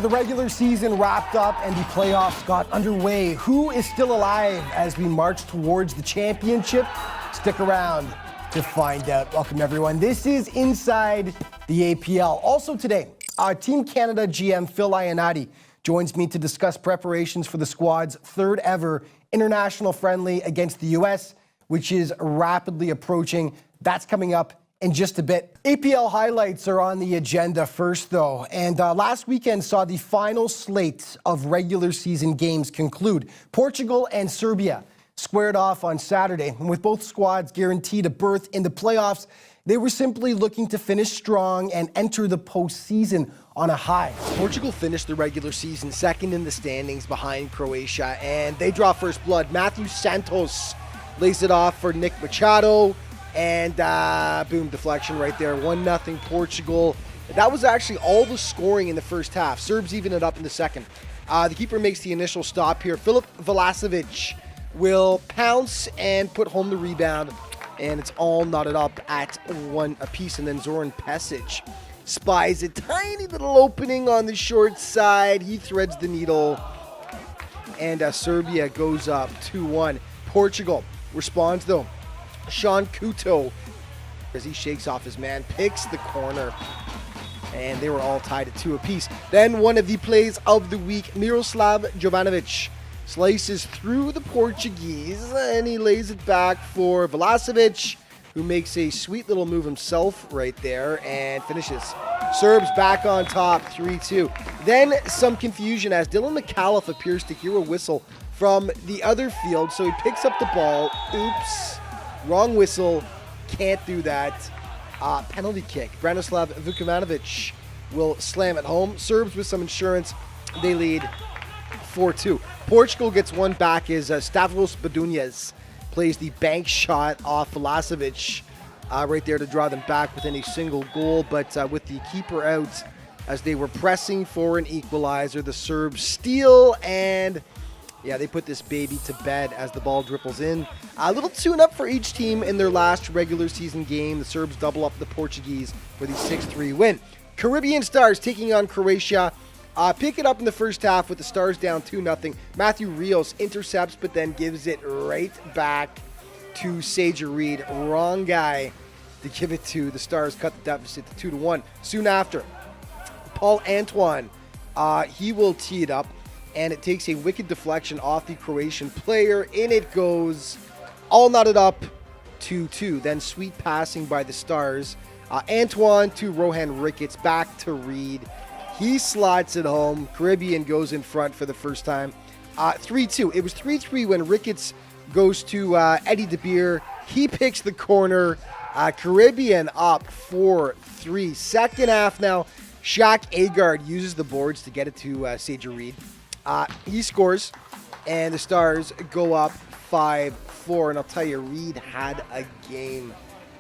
The regular season wrapped up and the playoffs got underway. Who is still alive as we march towards the championship? Stick around to find out. Welcome, everyone. This is Inside the APL. Also today, Team Canada GM Phil Ionati joins me to discuss preparations for the squad's third ever international friendly against the U.S., which is rapidly approaching. That's coming up in just a bit. APL highlights are on the agenda first, though. And last weekend saw the final slate of regular season games conclude. Portugal and Serbia squared off on Saturday. And with both squads guaranteed a berth in the playoffs, they were simply looking to finish strong and enter the postseason on a high. Portugal finished the regular season second in the standings behind Croatia, and they draw first blood. Matthew Santos lays it off for Nick Machado. And boom, deflection right there. 1-0 Portugal. That was actually all the scoring in the first half. Serbs even it up in the second. The keeper makes the initial stop here. Filip Vlasic will pounce and put home the rebound. And it's all knotted up at 1 apiece. And then Zoran Pesic spies a tiny little opening on the short side. He threads the needle. And Serbia goes up 2-1. Portugal responds, though. Sean Couto, as he shakes off his man, picks the corner, and they were all tied at 2 apiece. Then one of the plays of the week, Miroslav Jovanovic slices through the Portuguese, and he lays it back for Vlasic, who makes a sweet little move himself right there and finishes. Serbs back on top, 3-2. Then some confusion as Dylan McAuliffe appears to hear a whistle from the other field, so he picks up the ball. Oops. Wrong whistle, can't do that. Penalty kick. Branislav Vukovanovic will slam it home. Serbs with some insurance, they lead 4-2. Portugal gets one back as Stavros Badunjas plays the bank shot off Vlasic right there to draw them back within a single goal. But with the keeper out, as they were pressing for an equalizer, the Serbs steal, and yeah, they put this baby to bed as the ball dribbles in. A little tune-up for each team in their last regular season game. The Serbs double up the Portuguese for the 6-3 win. Caribbean Stars taking on Croatia. Pick it up in the first half with the Stars down 2-0. Matthew Rios intercepts, but then gives it right back to Saja Reed. Wrong guy to give it to. The Stars cut the deficit to 2-1. Soon after, Paul Antoine, he will tee it up, and it takes a wicked deflection off the Croatian player. In it goes, all knotted up, 2-2. Then sweet passing by the Stars. Antoine to Rohan Ricketts, back to Reed. He slots it home. Caribbean goes in front for the first time. 3-2. It was 3-3 when Ricketts goes to Eddie De Beer. He picks the corner. Caribbean up 4-3. Second half now. Shaq Agard uses the boards to get it to Saja Reed. He scores, and the Stars go up 5-4. And I'll tell you, Reed had a game.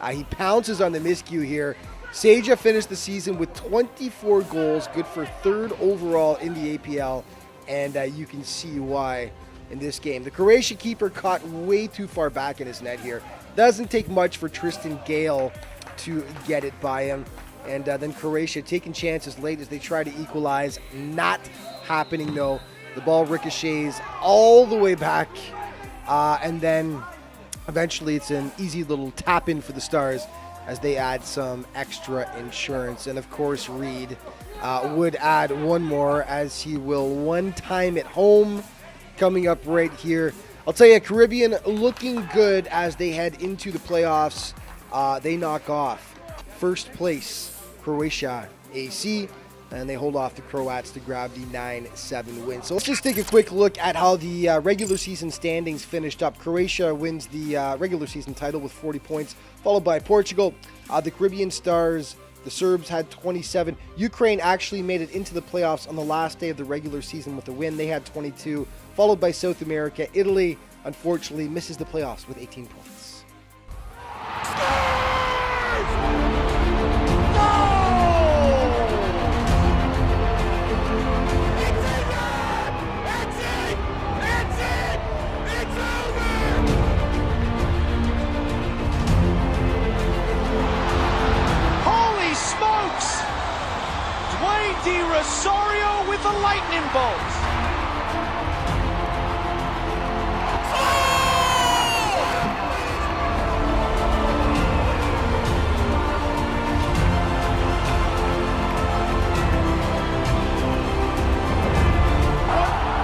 He pounces on the miscue here. Saja finished the season with 24 goals, good for third overall in the APL, and you can see why in this game. The Croatia keeper caught way too far back in his net here. Doesn't take much for Tristan Gale to get it by him. And then Croatia taking chances late as they try to equalize. Not happening, though. The ball ricochets all the way back. And then eventually it's an easy little tap in for the Stars as they add some extra insurance. And of course, Reed would add one more as he will one time at home coming up right here. I'll tell you, Caribbean looking good as they head into the playoffs. They knock off first place Croatia AC, and they hold off the Croats to grab the 9-7 win. So let's just take a quick look at how the regular season standings finished up. Croatia wins the regular season title with 40 points, followed by Portugal. The Caribbean Stars, the Serbs had 27. Ukraine actually made it into the playoffs on the last day of the regular season with a win. They had 22, followed by South America. Italy, unfortunately, misses the playoffs with 18 points. Rosario with the lightning bolts.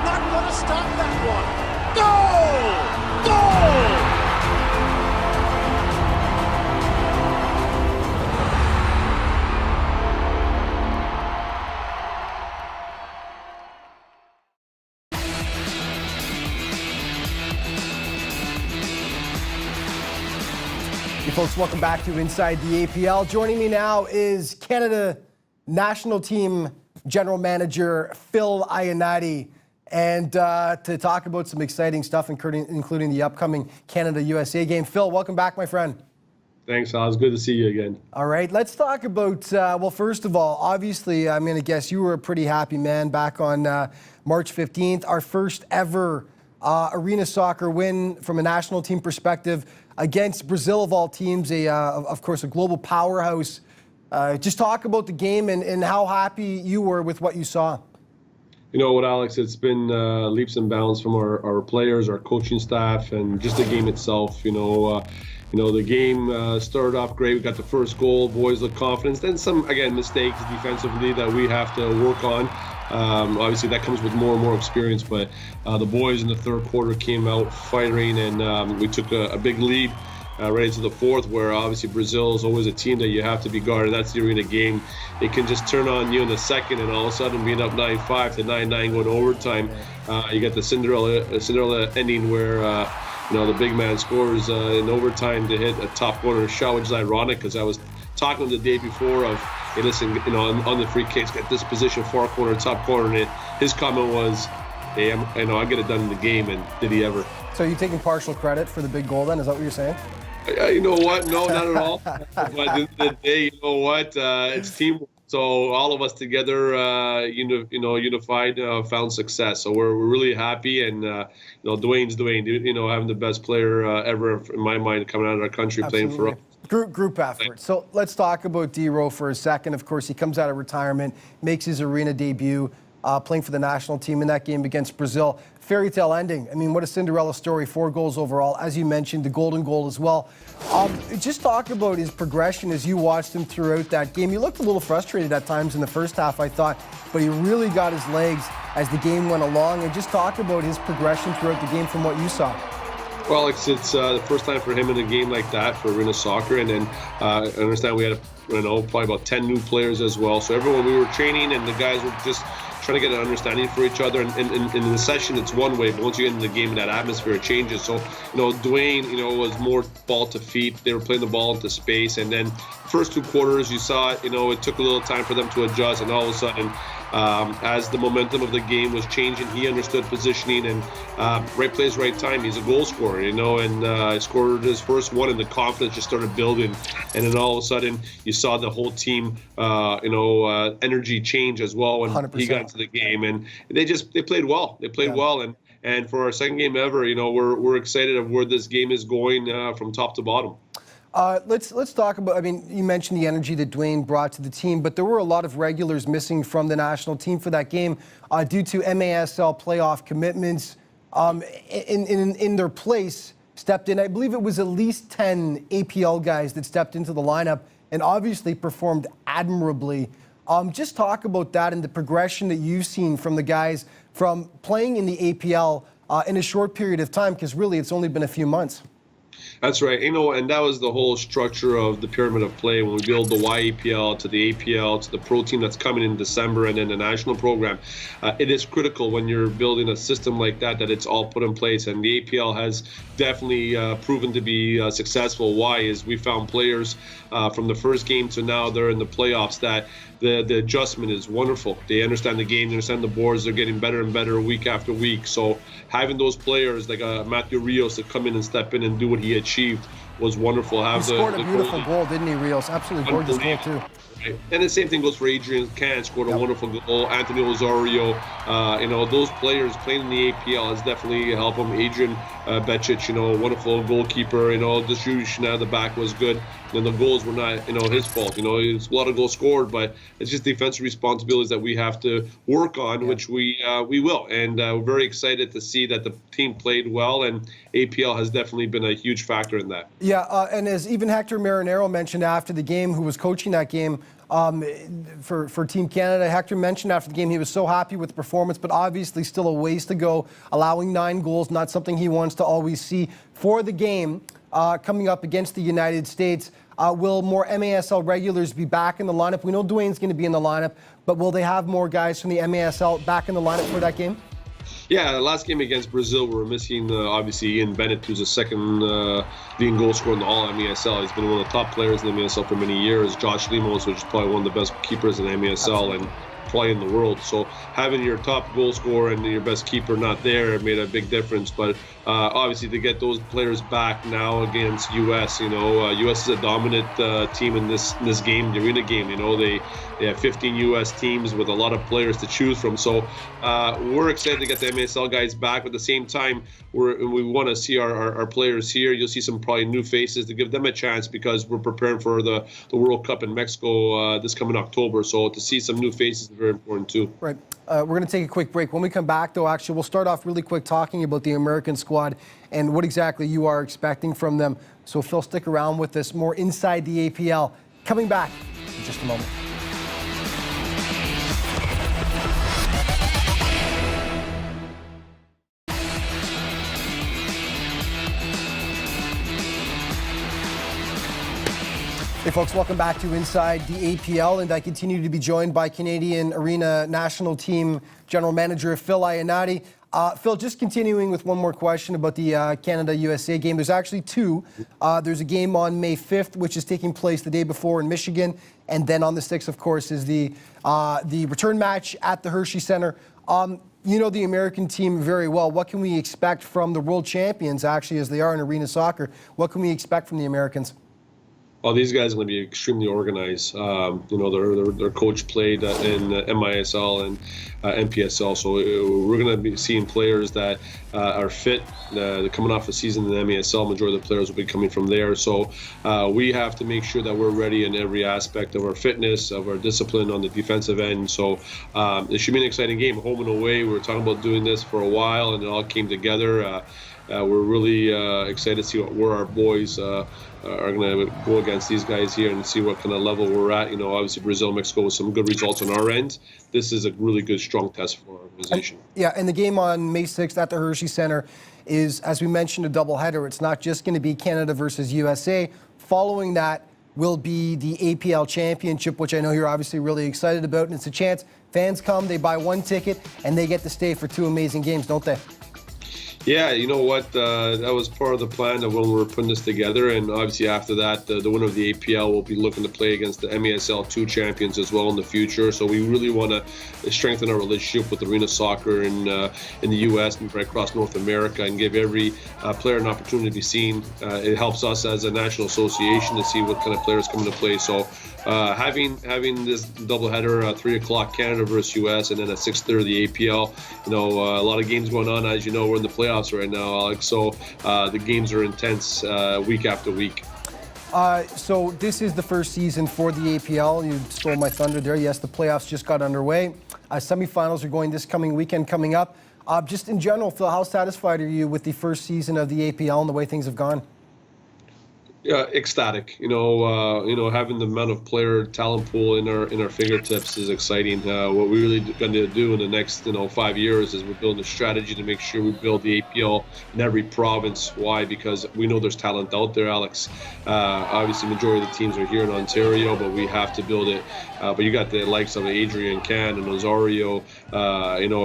Not going to stop that one. Goal! Goal! Hey folks, welcome back to Inside the APL. Joining me now is Canada National Team General Manager Phil Ionati, and to talk about some exciting stuff, including the upcoming Canada-USA game. Phil, welcome back, my friend. Thanks, Al. It's good to see you again. All right, let's talk about, well, first of all, obviously, I'm going to guess you were a pretty happy man back on March 15th, our first ever arena soccer win from a national team perspective against Brazil, of all teams, of course, a global powerhouse. Just talk about the game and how happy you were with what you saw. You know what, Alex? It's been leaps and bounds from our players, our coaching staff, and just the game itself. The game started off great. We got the first goal. Boys look confident. Then some, again, mistakes defensively that we have to work on. Obviously, that comes with more and more experience. But the boys in the third quarter came out firing, and we took a big lead right into the fourth, where obviously Brazil is always a team that you have to be guarded. That's the arena game. It can just turn on you in the second, and all of a sudden being up 9-5 to 9-9 going overtime. You get the Cinderella ending where the big man scores in overtime to hit a top corner shot, which is ironic because I was talking the day before of, hey, listen, on the free kicks, get this position, far corner, top corner, and his comment was, hey, I get it done in the game, and did he ever? So are you taking partial credit for the big goal then? Is that what you're saying? You know what? No, not at all. But at the end of the day, you know what? It's teamwork. So all of us together, unified, found success. So we're really happy, and Dwayne's Dwayne. Having the best player ever in my mind coming out of our country. Absolutely. Playing for us. Group effort. So let's talk about D-Row for a second. Of course, he comes out of retirement, makes his arena debut, playing for the national team in that game against Brazil. Fairy tale ending. I mean, what a Cinderella story. 4 goals overall. As you mentioned, the golden goal as well. Just talk about his progression as you watched him throughout that game. He looked a little frustrated at times in the first half, I thought, but he really got his legs as the game went along. And just talk about his progression throughout the game from what you saw. Well, it's the first time for him in a game like that for arena soccer, and then I understand we had probably about 10 new players as well. So everyone, we were training, and the guys were just trying to get an understanding for each other. And in the session, it's one way, but once you get into the game, that atmosphere changes. So, Dwayne, was more ball to feet. They were playing the ball into space, and then first 2 quarters, you saw it. It took a little time for them to adjust, and all of a sudden, as the momentum of the game was changing, he understood positioning, and right place, right time. He's a goal scorer, and scored his first one, and the confidence just started building. And then all of a sudden, you saw the whole team, energy change as well when 100%. He got into the game, and they played well. They played well, and for our second game ever, we're excited of where this game is going from top to bottom. Let's talk about, I mean, you mentioned the energy that Dwayne brought to the team, but there were a lot of regulars missing from the national team for that game due to MASL playoff commitments. In their place, stepped in, I believe it was at least 10 APL guys that stepped into the lineup and obviously performed admirably. Just talk about that and the progression that you've seen from the guys from playing in the APL in a short period of time, because really it's only been a few months. That's right. And that was the whole structure of the pyramid of play when we build the YAPL to the APL to the pro team that's coming in December and then the national program. It is critical when you're building a system like that it's all put in place. And the APL has definitely proven to be successful. Why is we found players from the first game to now they're in the playoffs that the adjustment is wonderful. They understand the game, they understand the boards, they're getting better and better week after week. So having those players like Matthew Rios to come in and step in and do what he achieved was wonderful. He scored a beautiful goal, didn't he, Rios? Absolutely gorgeous goal, too. Right. And the same thing goes for Adrian Can, scored a wonderful goal. Anthony Osorio, those players playing in the APL has definitely helped them. Adrian Becic, wonderful goalkeeper. Distribution out of the back was good. and the goals were not, his fault. It's a lot of goals scored, but it's just defensive responsibilities that we have to work on, which we will. And we're very excited to see that the team played well, and APL has definitely been a huge factor in that. Yeah, and as even Hector Marinero mentioned after the game, who was coaching that game for Team Canada, Hector mentioned after the game he was so happy with the performance, but obviously still a ways to go. Allowing 9 goals, not something he wants to always see. For the game coming up against the United States, will more MASL regulars be back in the lineup? We know Dwayne's going to be in the lineup, but will they have more guys from the MASL back in the lineup for that game? Yeah, the last game against Brazil, we were missing, obviously, Ian Bennett, who's the second leading goal scorer in the All-MASL. He's been one of the top players in the MASL for many years. Josh Lemos, which is probably one of the best keepers in the MASL and probably in the world. So having your top goal scorer and your best keeper not there made a big difference. But obviously, to get those players back now against U.S., U.S. is a dominant team in this game, the arena game. They have 15 U.S. teams with a lot of players to choose from. So we're excited to get the MASL guys back. But at the same time, we want to see our players here. You'll see some probably new faces to give them a chance because we're preparing for the World Cup in Mexico this coming October. So to see some new faces is very important too. Right. We're going to take a quick break. When we come back, though, actually, we'll start off really quick talking about the American squad and what exactly you are expecting from them. So, Phil, stick around with us. More Inside the APL coming back in just a moment. Hey folks, welcome back to Inside the APL, and I continue to be joined by Canadian Arena National Team General Manager Phil Ionati. Phil, just continuing with one more question about the Canada-USA game. There's actually 2. There's a game on May 5th, which is taking place the day before in Michigan, and then on the 6th, of course, is the return match at the Hershey Center. You know the American team very well. What can we expect from the world champions, actually, as they are in arena soccer? What can we expect from the Americans? Well, these guys are going to be extremely organized. Their coach played in MISL and NPSL, so we're going to be seeing players that are fit. They're coming off a season in the MASL. Majority of the players will be coming from there. So we have to make sure that we're ready in every aspect of our fitness, of our discipline on the defensive end. So it should be an exciting game, home and away. We were talking about doing this for a while, and it all came together. We're really excited to see where our boys are going to go against these guys here and see what kind of level we're at. Obviously Brazil, Mexico with some good results on our end. This is a really good, strong test for our organization. And the game on May 6th at the Hershey Center is, as we mentioned, a doubleheader. It's not just going to be Canada versus USA. Following that will be the APL Championship, which I know you're obviously really excited about. And it's a chance fans come, they buy 1 ticket, and they get to stay for 2 amazing games, don't they? Yeah, you know what? That was part of the plan of when we were putting this together. And obviously after that, the winner of the APL will be looking to play against the MASL 2 champions as well in the future. So we really want to strengthen our relationship with arena soccer in the U.S. and right across North America and give every player an opportunity to be seen. It helps us as a national association to see what kind of players come into play. So having this doubleheader, 3 o'clock Canada versus U.S. and then at 6:30 the APL, a lot of games going on. As you know, we're in the playoffs right now, Alex. So the games are intense week after week. So this is the first season for the APL. You stole my thunder there. Yes, the playoffs just got underway. Semifinals are going this coming weekend coming up. Just in general, Phil, how satisfied are you with the first season of the APL and the way things have gone? Yeah, ecstatic. Having the amount of player talent pool in our fingertips is exciting. What we're really going to do in the next 5 years is we're building a strategy to make sure we build the APL in every province. Why? Because we know there's talent out there, Alex. Obviously, majority of the teams are here in Ontario, but we have to build it. But you got the likes of Adrian Can and Osario,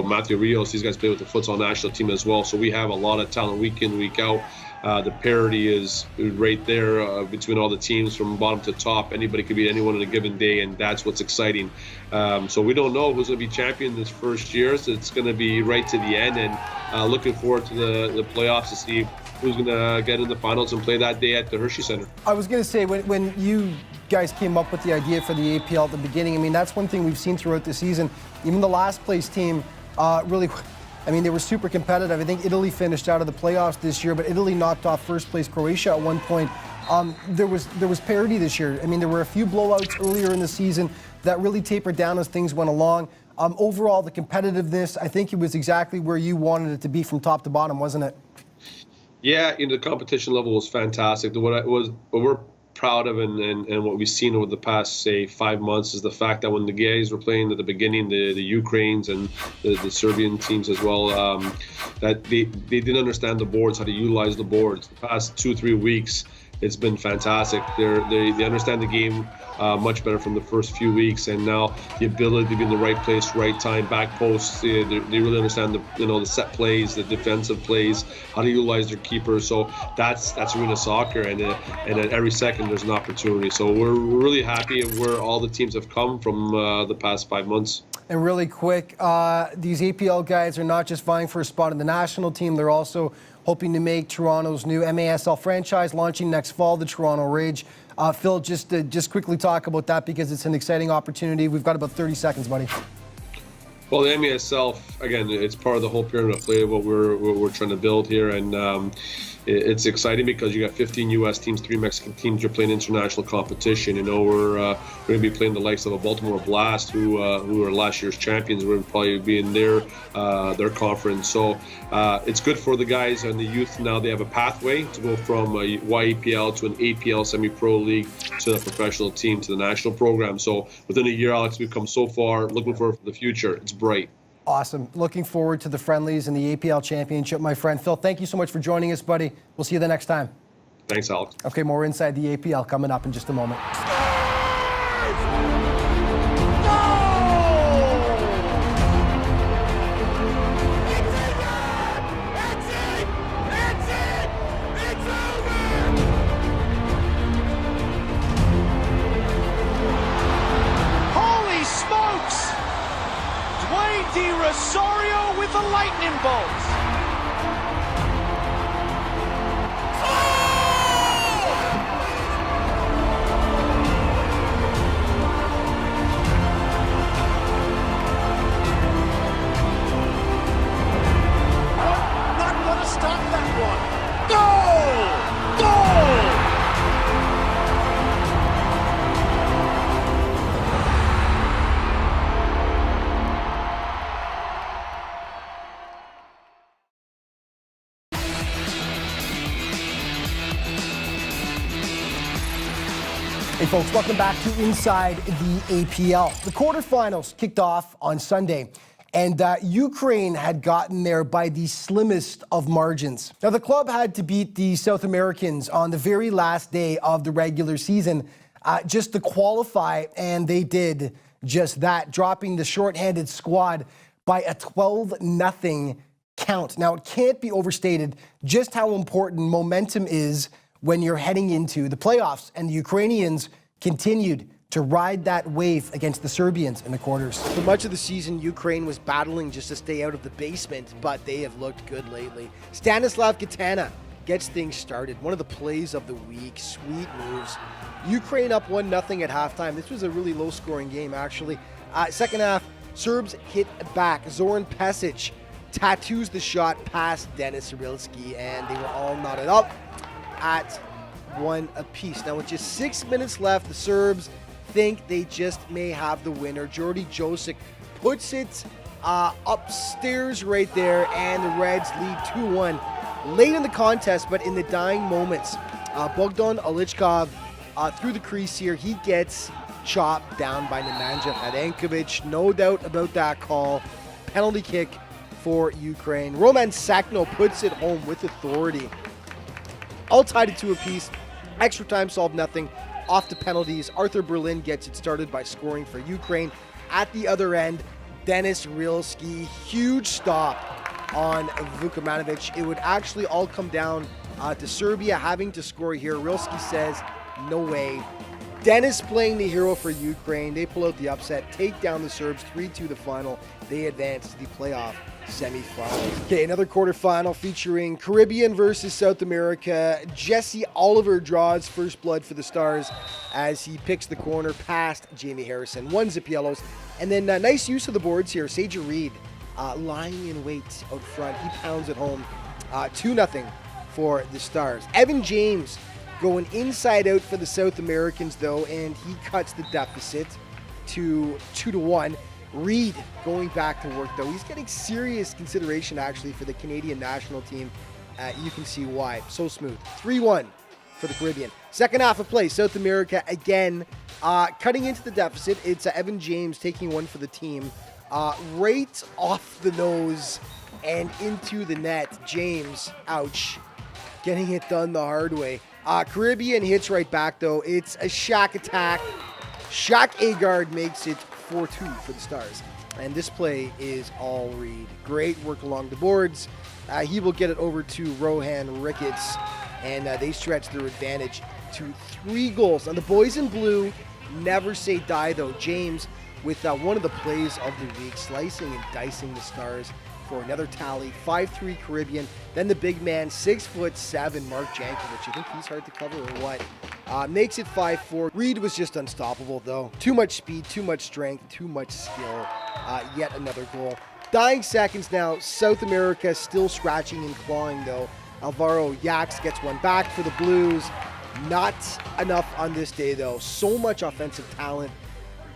Matthew Rios. These guys play with the futsal national team as well. So we have a lot of talent week in, week out. The parity is right there between all the teams from bottom to top. Anybody could beat anyone on a given day, and that's what's exciting. So we don't know who's going to be champion this first year, so it's going to be right to the end, and looking forward to the playoffs to see who's going to get in the finals and play that day at the Hershey Center. I was going to say, when you guys came up with the idea for the APL at the beginning, I mean, that's one thing we've seen throughout the season. Even the last place team really... they were super competitive. I think Italy finished out of the playoffs this year, but Italy knocked off first place Croatia at one point. There was parity this year. I mean, there were a few blowouts earlier in the season that really tapered down as things went along. Overall, the competitiveness, I think it was exactly where you wanted it to be from top to bottom, wasn't it? Yeah, the competition level was fantastic. What we're proud of and what we've seen over the past, say, 5 months is the fact that when the guys were playing at the beginning, the Ukrainians and the Serbian teams as well, that they didn't understand the boards, how to utilize the boards. The past 2-3 weeks, it's been fantastic. They understand the game much better from the first few weeks, and now the ability to be in the right place, right time, back posts. They really understand the set plays, the defensive plays, how to utilize their keepers. So that's arena soccer, and at every second there's an opportunity. So we're really happy of where all the teams have come from the past 5 months. And really quick, these APL guys are not just vying for a spot in the national team, they're also hoping to make Toronto's new MASL franchise launching next fall, the Toronto Rage. Phil, just quickly talk about that because it's an exciting opportunity. We've got about 30 seconds, buddy. Well, the MASL, again, it's part of the whole pyramid of play of what we're trying to build here, and it's exciting because you got 15 U.S. teams, 3 Mexican teams. You're playing international competition. We're going to be playing the likes of a Baltimore Blast, who are last year's champions. We're probably be in their conference. So it's good for the guys and the youth. Now they have a pathway to go from a YAPL to an APL semi-pro league to the professional team to the national program. So within a year, Alex, we've come so far. Looking for the future. It's bright. Awesome. Looking forward to the friendlies and the APL championship, my friend. Phil, thank you so much for joining us, buddy. We'll see you the next time. Thanks, Alex. Okay, more Inside the APL coming up in just a moment. Holy smokes! Dwayne De Rosario with the lightning bolt. Not gonna stop that one. Goal! Goal! Hey folks, welcome back to Inside the APL. The quarterfinals kicked off on Sunday, and Ukraine had gotten there by the slimmest of margins. Now the club had to beat the South Americans on the very last day of the regular season just to qualify, and they did just that, dropping the shorthanded squad by a 12-0 count. Now it can't be overstated just how important momentum is when you're heading into the playoffs, and the Ukrainians continued to ride that wave against the Serbians in the quarters. For much of the season, Ukraine was battling just to stay out of the basement, but they have looked good lately. Stanislav Katana gets things started. One of the plays of the week, sweet moves. Ukraine up 1-0 at halftime. This was a really low-scoring game, actually. Second half, Serbs hit back. Zoran Pesic tattoos the shot past Denis Rilski, and they were all knotted up at 1 apiece. Now with just 6 minutes left, the Serbs think they just may have the winner. Jordi Josic puts it upstairs right there, and the Reds lead 2-1. Late in the contest, but in the dying moments, Bogdan Olichkov through the crease here, he gets chopped down by Nemanja Radenkovic. No doubt about that call. Penalty kick for Ukraine. Roman Sakno puts it home with authority. All tied at 2 apiece. Extra time solved nothing. Off to penalties. Arthur Berlin gets it started by scoring for Ukraine. At the other end, Denis Rilski, huge stop on Vukomanovic. It would actually all come down to Serbia having to score here. Rilski says, no way. Denis playing the hero for Ukraine. They pull out the upset, take down the Serbs, 3-2 the final. They advance to the playoff semifinals. Okay, another quarterfinal featuring Caribbean versus South America. Jesse Oliver draws first blood for the Stars as he picks the corner past Jamie Harrison. 1 zip yellows. And then nice use of the boards here. Saja Reed lying in wait out front. He pounds it home. 2-0 for the Stars. Evan James going inside out for the South Americans, though, and he cuts the deficit to 2-1. Reed going back to work, though. He's getting serious consideration, actually, for the Canadian national team. You can see why. So smooth. 3-1 for the Caribbean. Second half of play, South America again cutting into the deficit. It's Evan James taking one for the team. Right off the nose and into the net. James, ouch, getting it done the hard way. Caribbean hits right back, though. It's a Shaq attack. Shaq Agard makes it 4-2 for the Stars. And this play is all Reed. Great work along the boards. He will get it over to Rohan Ricketts, and they stretch their advantage to 3 goals. Now, the boys in blue never say die, though. James with one of the plays of the week, slicing and dicing the Stars for another tally. 5-3 Caribbean. Then the big man, 6'7", Mark Jankovic. You think he's hard to cover or what? Makes it 5-4. Reed was just unstoppable, though. Too much speed, too much strength, too much skill. Yet another goal. Dying seconds now. South America still scratching and clawing, though. Alvaro Yax gets one back for the Blues. Not enough on this day, though. So much offensive talent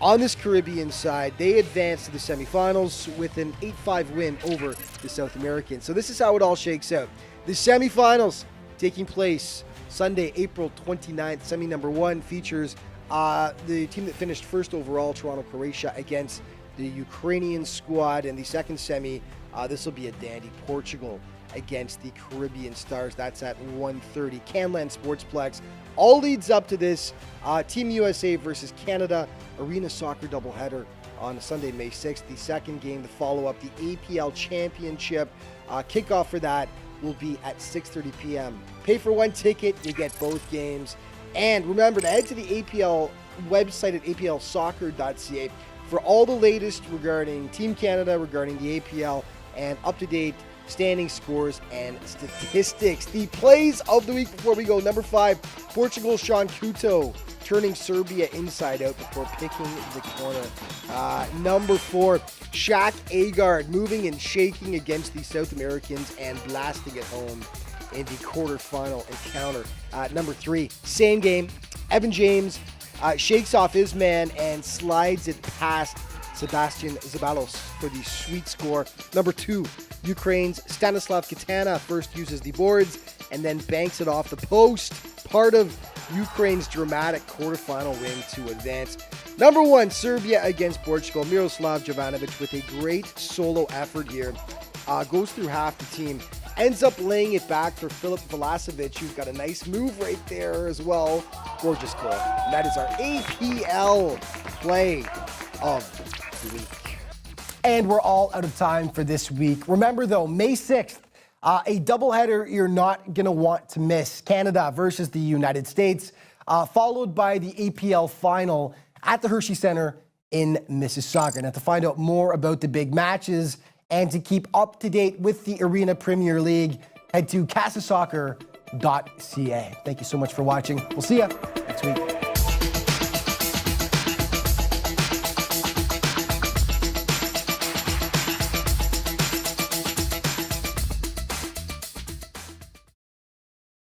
on this Caribbean side. They advance to the semifinals with an 8-5 win over the South Americans. So this is how it all shakes out. The semifinals taking place Sunday, April 29th. Semi number 1 features the team that finished first overall, Toronto Croatia, against the Ukrainian squad. And the second semi, this will be a dandy, Portugal against the Caribbean Stars. That's at 1:30. Canland Sportsplex. All leads up to this. Team USA versus Canada arena soccer doubleheader on Sunday, May 6th. The second game, the follow-up, the APL Championship. Kickoff for that will be at 6:30 p.m. Pay for one ticket, you get both games. And remember to head to the APL website at aplsoccer.ca for all the latest regarding Team Canada, regarding the APL, and up-to-date standing scores and statistics. The plays of the week before we go. Number 5, Portugal's Sean Couto turning Serbia inside out before picking the corner. Number 4, Shaq Agard moving and shaking against the South Americans and blasting it home in the quarterfinal encounter. Number 3, same game. Evan James shakes off his man and slides it past Sebastian Zabalos for the sweet score. Number 2, Ukraine's Stanislav Katana first uses the boards and then banks it off the post. Part of Ukraine's dramatic quarterfinal win to advance. Number 1, Serbia against Portugal. Miroslav Jovanovic with a great solo effort here. Goes through half the team. Ends up laying it back for Filip Vlasic, who's got a nice move right there as well. Gorgeous goal. And that is our APL play of the week. And we're all out of time for this week. Remember, though, May 6th, a doubleheader you're not going to want to miss. Canada versus the United States, followed by the APL final at the Hershey Center in Mississauga. Now, to find out more about the big matches and to keep up to date with the Arena Premier League, head to casasoccer.ca. Thank you so much for watching. We'll see you next week.